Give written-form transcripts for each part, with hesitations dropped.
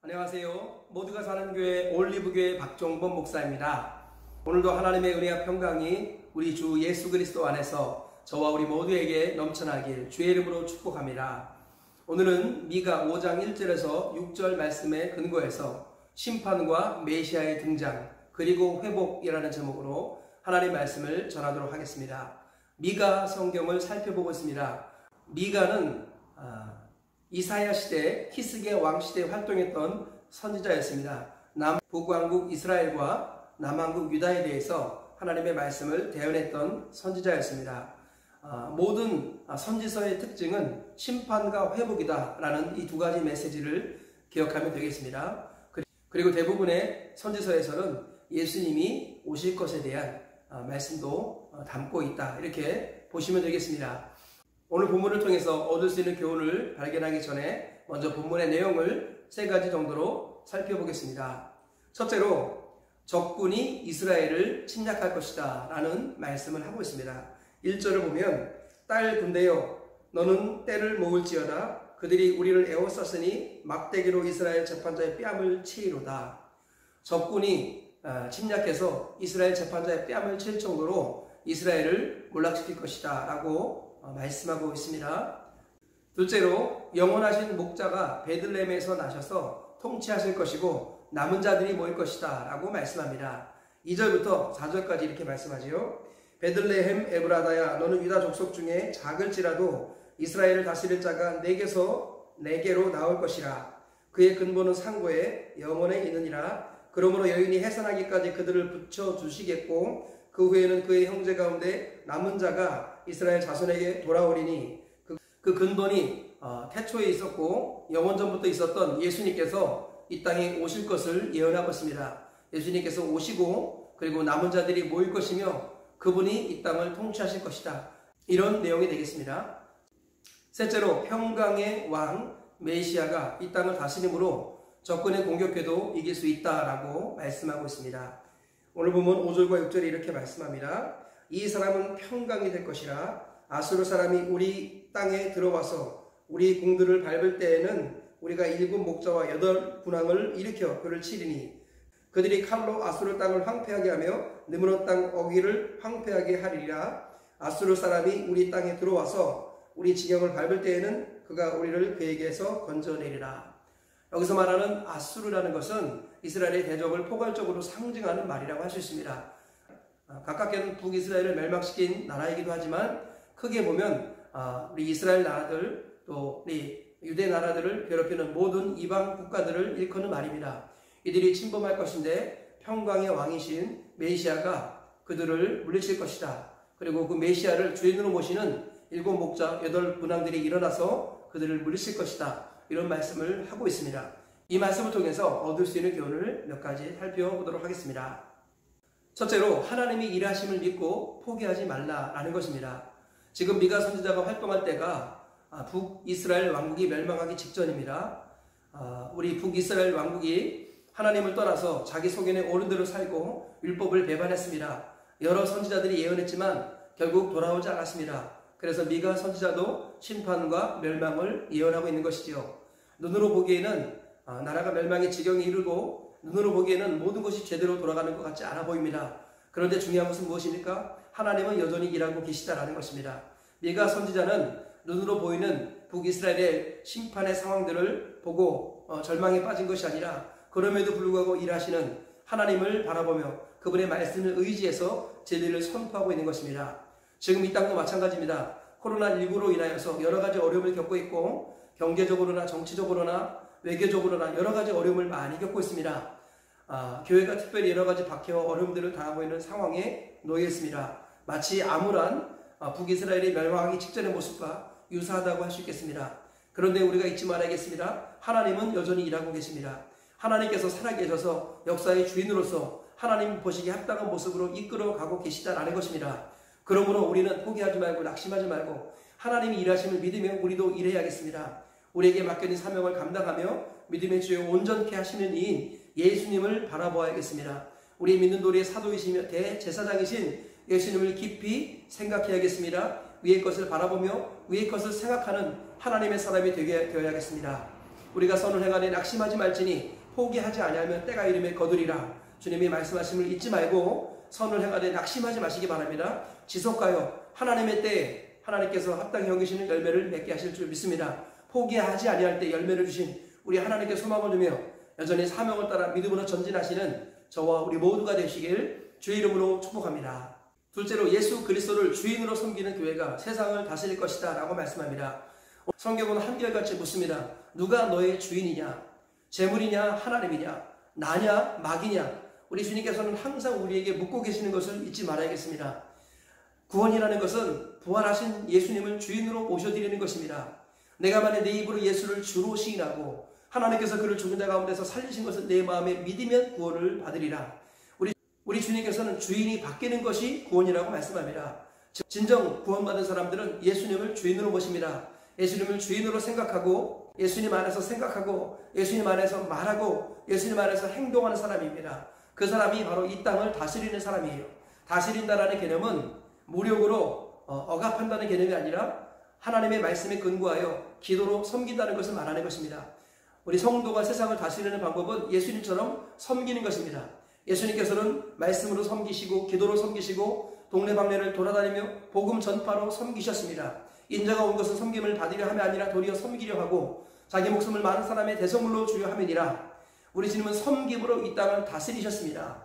안녕하세요. 모두가 사는 교회 올리브교회 박종범 목사입니다. 오늘도 하나님의 은혜와 평강이 우리 주 예수 그리스도 안에서 저와 우리 모두에게 넘쳐나길 주의 이름으로 축복합니다. 오늘은 미가 5장 1절에서 6절 말씀에 근거해서 심판과 메시아의 등장 그리고 회복이라는 제목으로 하나님의 말씀을 전하도록 하겠습니다. 미가 성경을 살펴보고 있습니다. 미가는 이사야 시대 히스기야 왕 시대에 활동했던 선지자였습니다. 북왕국 이스라엘과 남왕국 유다에 대해서 하나님의 말씀을 대언했던 선지자였습니다. 모든 선지서의 특징은 심판과 회복이다 라는 이 두 가지 메시지를 기억하면 되겠습니다. 그리고 대부분의 선지서에서는 예수님이 오실 것에 대한 말씀도 담고 있다 이렇게 보시면 되겠습니다. 오늘 본문을 통해서 얻을 수 있는 교훈을 발견하기 전에 먼저 본문의 내용을 세 가지 정도로 살펴보겠습니다. 첫째로 적군이 이스라엘을 침략할 것이다 라는 말씀을 하고 있습니다. 1절을 보면 딸 군대여 너는 때를 모을지어다 그들이 우리를 에워쌌으니 막대기로 이스라엘 재판자의 뺨을 치이로다. 적군이 침략해서 이스라엘 재판자의 뺨을 칠 정도로 이스라엘을 몰락시킬 것이다 라고 말씀하고 있습니다. 둘째로 영원하신 목자가 베들레헴에서 나셔서 통치하실 것이고 남은 자들이 모일 것이다 라고 말씀합니다. 2절부터 4절까지 이렇게 말씀하지요. 베들레헴 에브라다야 너는 유다 족속 중에 작을지라도 이스라엘을 다스릴 자가 내게로 나올 것이라. 그의 근본은 상고에 영원에 있느니라. 그러므로 여인이 해산하기까지 그들을 붙여주시겠고 그 후에는 그의 형제 가운데 남은 자가 이스라엘 자손에게 돌아오리니 그 근본이 태초에 있었고 영원전부터 있었던 예수님께서 이 땅에 오실 것을 예언하고 있습니다. 예수님께서 오시고 그리고 남은 자들이 모일 것이며 그분이 이 땅을 통치하실 것이다. 이런 내용이 되겠습니다. 셋째로 평강의 왕 메시아가 이 땅을 다스림으로 적군의 공격해도 이길 수 있다라고 말씀하고 있습니다. 오늘 보면 5절과 6절에 이렇게 말씀합니다. 이 사람은 평강이 될 것이라. 아수르 사람이 우리 땅에 들어와서 우리 궁들을 밟을 때에는 우리가 7 목자와 8 군왕을 일으켜 그를 치리니 그들이 칼로 아수르 땅을 황폐하게 하며 느므롯 땅 어귀를 황폐하게 하리라. 아수르 사람이 우리 땅에 들어와서 우리 지경을 밟을 때에는 그가 우리를 그에게서 건져내리라. 여기서 말하는 아수르라는 것은 이스라엘의 대적을 포괄적으로 상징하는 말이라고 할 수 있습니다. 가깝게는 북이스라엘을 멸망시킨 나라이기도 하지만 크게 보면 우리 이스라엘 나라들 또 우리 유대 나라들을 괴롭히는 모든 이방 국가들을 일컫는 말입니다. 이들이 침범할 것인데 평강의 왕이신 메시아가 그들을 물리칠 것이다. 그리고 그 메시아를 주인으로 모시는 7 목자 8 군왕들이 일어나서 그들을 물리칠 것이다. 이런 말씀을 하고 있습니다. 이 말씀을 통해서 얻을 수 있는 교훈을 몇 가지 살펴보도록 하겠습니다. 첫째로 하나님이 일하심을 믿고 포기하지 말라라는 것입니다. 지금 미가 선지자가 활동할 때가 북이스라엘 왕국이 멸망하기 직전입니다. 우리 북이스라엘 왕국이 하나님을 떠나서 자기 소견에 옳은 대로 살고 율법을 배반했습니다. 여러 선지자들이 예언했지만 결국 돌아오지 않았습니다. 그래서 미가 선지자도 심판과 멸망을 예언하고 있는 것이지요. 눈으로 보기에는 나라가 멸망의 지경에 이르고 눈으로 보기에는 모든 것이 제대로 돌아가는 것 같지 않아 보입니다. 그런데 중요한 것은 무엇입니까? 하나님은 여전히 일하고 계시다라는 것입니다. 미가 선지자는 눈으로 보이는 북이스라엘의 심판의 상황들을 보고 절망에 빠진 것이 아니라 그럼에도 불구하고 일하시는 하나님을 바라보며 그분의 말씀을 의지해서 진리를 선포하고 있는 것입니다. 지금 이 땅도 마찬가지입니다. 코로나19로 인하여서 여러 가지 어려움을 겪고 있고 경제적으로나 정치적으로나 외교적으로나 여러 가지 어려움을 많이 겪고 있습니다. 교회가 특별히 여러 가지 박해와 어려움들을 당하고 있는 상황에 놓여 있습니다. 마치 암울한 북이스라엘이 멸망하기 직전의 모습과 유사하다고 할 수 있겠습니다. 그런데 우리가 잊지 말아야겠습니다. 하나님은 여전히 일하고 계십니다. 하나님께서 살아계셔서 역사의 주인으로서 하나님 보시기에 합당한 모습으로 이끌어가고 계시다라는 것입니다. 그러므로 우리는 포기하지 말고 낙심하지 말고 하나님이 일하심을 믿으며 우리도 일해야겠습니다. 우리에게 맡겨진 사명을 감당하며 믿음의 주에 온전케 하시는 이인 예수님을 바라보아야겠습니다. 우리 믿는 도리의 사도이시며 대제사장이신 예수님을 깊이 생각해야겠습니다. 위의 것을 바라보며 위의 것을 생각하는 하나님의 사람이 되어야겠습니다. 우리가 선을 행하되 낙심하지 말지니 포기하지 아니하면 때가 이름에 거두리라. 주님이 말씀하심을 잊지 말고 선을 행하되 낙심하지 마시기 바랍니다. 지속하여 하나님의 때에 하나님께서 합당히 여기시는 열매를 맺게 하실 줄 믿습니다. 포기하지 아니할 때 열매를 주신 우리 하나님께 소망을 두며 여전히 사명을 따라 믿음으로 전진하시는 저와 우리 모두가 되시길 주의 이름으로 축복합니다. 둘째로 예수 그리스도를 주인으로 섬기는 교회가 세상을 다스릴 것이다 라고 말씀합니다. 성경은 한결같이 묻습니다. 누가 너의 주인이냐? 재물이냐? 하나님이냐? 나냐? 마귀냐? 우리 주님께서는 항상 우리에게 묻고 계시는 것을 잊지 말아야겠습니다. 구원이라는 것은 부활하신 예수님을 주인으로 모셔드리는 것입니다. 내가 만약 내 입으로 예수를 주로 시인하고 하나님께서 그를 죽은 자 가운데서 살리신 것을 내 마음에 믿으면 구원을 받으리라. 우리 주님께서는 주인이 바뀌는 것이 구원이라고 말씀합니다. 진정 구원받은 사람들은 예수님을 주인으로 모십니다. 예수님을 주인으로 생각하고 예수님 안에서 생각하고 예수님 안에서 말하고 예수님 안에서 행동하는 사람입니다. 그 사람이 바로 이 땅을 다스리는 사람이에요. 다스린다라는 개념은 무력으로 억압한다는 개념이 아니라 하나님의 말씀에 근거하여 기도로 섬긴다는 것을 말하는 것입니다. 우리 성도가 세상을 다스리는 방법은 예수님처럼 섬기는 것입니다. 예수님께서는 말씀으로 섬기시고 기도로 섬기시고 동네방네를 돌아다니며 복음 전파로 섬기셨습니다. 인자가 온 것은 섬김을 받으려 함이 아니라 도리어 섬기려 하고 자기 목숨을 많은 사람의 대성물로 주려 함이니라. 우리 주님은 섬김으로 이 땅을 다스리셨습니다.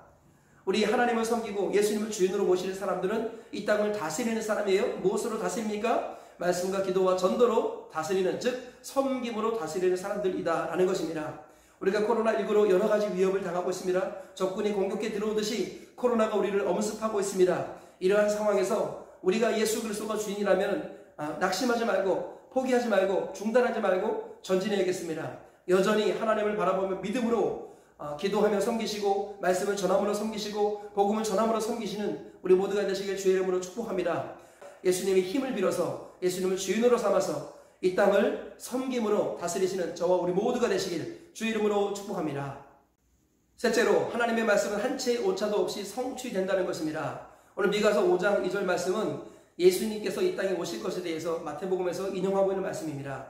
우리 하나님을 섬기고 예수님을 주인으로 모시는 사람들은 이 땅을 다스리는 사람이에요. 무엇으로 다스립니까? 말씀과 기도와 전도로 다스리는, 즉 섬김으로 다스리는 사람들이다 라는 것입니다. 우리가 코로나19로 여러 가지 위협을 당하고 있습니다. 적군이 공격해 들어오듯이 코로나가 우리를 엄습하고 있습니다. 이러한 상황에서 우리가 예수 그리스도가 주인이라면 낙심하지 말고 포기하지 말고 중단하지 말고 전진해야겠습니다. 여전히 하나님을 바라보며 믿음으로 기도하며 섬기시고 말씀을 전함으로 섬기시고 복음을 전함으로 섬기시는 우리 모두가 되시길 주의 이름으로 축복합니다. 예수님이 힘을 빌어서 예수님을 주인으로 삼아서 이 땅을 섬김으로 다스리시는 저와 우리 모두가 되시길 주의 이름으로 축복합니다. 셋째로 하나님의 말씀은 한 채의 오차도 없이 성취된다는 것입니다. 오늘 미가서 5장 2절 말씀은 예수님께서 이 땅에 오실 것에 대해서 마태복음에서 인용하고 있는 말씀입니다.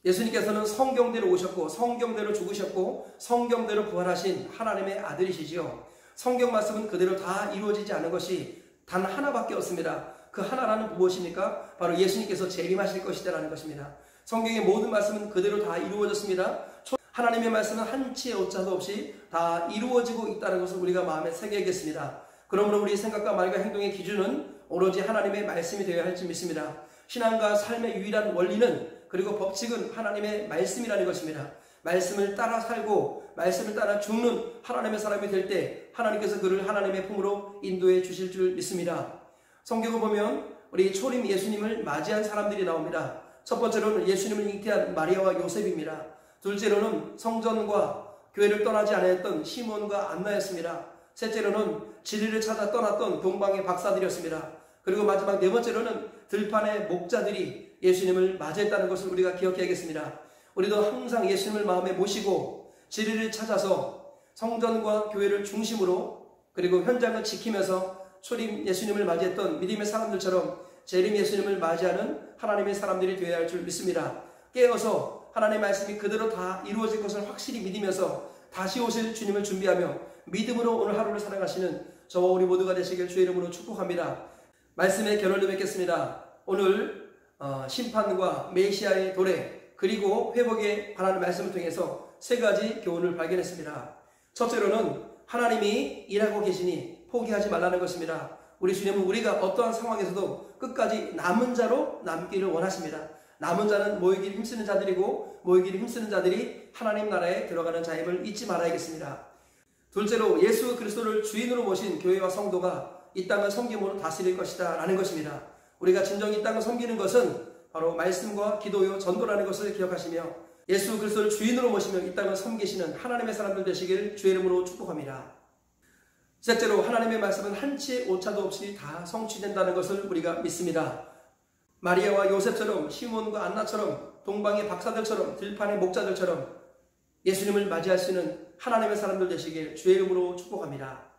예수님께서는 성경대로 오셨고 성경대로 죽으셨고 성경대로 부활하신 하나님의 아들이시지요. 성경 말씀은 그대로 다 이루어지지 않은 것이 단 하나밖에 없습니다. 그 하나라는 무엇입니까? 바로 예수님께서 재림하실 것이다 라는 것입니다. 성경의 모든 말씀은 그대로 다 이루어졌습니다. 하나님의 말씀은 한 치의 오차도 없이 다 이루어지고 있다는 것을 우리가 마음에 새겨야겠습니다. 그러므로 우리 생각과 말과 행동의 기준은 오로지 하나님의 말씀이 되어야 할지 믿습니다. 신앙과 삶의 유일한 원리는 그리고 법칙은 하나님의 말씀이라는 것입니다. 말씀을 따라 살고 말씀을 따라 죽는 하나님의 사람이 될 때 하나님께서 그를 하나님의 품으로 인도해 주실 줄 믿습니다. 성경을 보면 우리 초림 예수님을 맞이한 사람들이 나옵니다. 첫 번째로는 예수님을 잉태한 마리아와 요셉입니다. 둘째로는 성전과 교회를 떠나지 않았던 시몬과 안나였습니다. 셋째로는 진리를 찾아 떠났던 동방의 박사들이었습니다. 그리고 마지막 네 번째로는 들판의 목자들이 예수님을 맞이했다는 것을 우리가 기억해야겠습니다. 우리도 항상 예수님을 마음에 모시고 진리를 찾아서 성전과 교회를 중심으로 그리고 현장을 지키면서 초림 예수님을 맞이했던 믿음의 사람들처럼 재림 예수님을 맞이하는 하나님의 사람들이 되어야 할 줄 믿습니다. 깨어서 하나님의 말씀이 그대로 다 이루어질 것을 확실히 믿으면서 다시 오실 주님을 준비하며 믿음으로 오늘 하루를 살아가시는 저와 우리 모두가 되시길 주의 이름으로 축복합니다. 말씀의 결론을 맺겠습니다. 오늘 심판과 메시아의 도래 그리고 회복에 관한 말씀을 통해서 세 가지 교훈을 발견했습니다. 첫째로는 하나님이 일하고 계시니 포기하지 말라는 것입니다. 우리 주님은 우리가 어떠한 상황에서도 끝까지 남은 자로 남기를 원하십니다. 남은 자는 모이기를 힘쓰는 자들이고 모이기를 힘쓰는 자들이 하나님 나라에 들어가는 자임을 잊지 말아야겠습니다. 둘째로 예수 그리스도를 주인으로 모신 교회와 성도가 이 땅을 섬김으로 다스릴 것이다 라는 것입니다. 우리가 진정 이 땅을 섬기는 것은 바로 말씀과 기도요 전도라는 것을 기억하시며 예수 그리스도를 주인으로 모시며 이 땅을 섬기시는 하나님의 사람들 되시길 주의 이름으로 축복합니다. 셋째로 하나님의 말씀은 한 치의 오차도 없이 다 성취된다는 것을 우리가 믿습니다. 마리아와 요셉처럼 시몬과 안나처럼 동방의 박사들처럼 들판의 목자들처럼 예수님을 맞이할 수 있는 하나님의 사람들 되시길 주의 이름으로 축복합니다.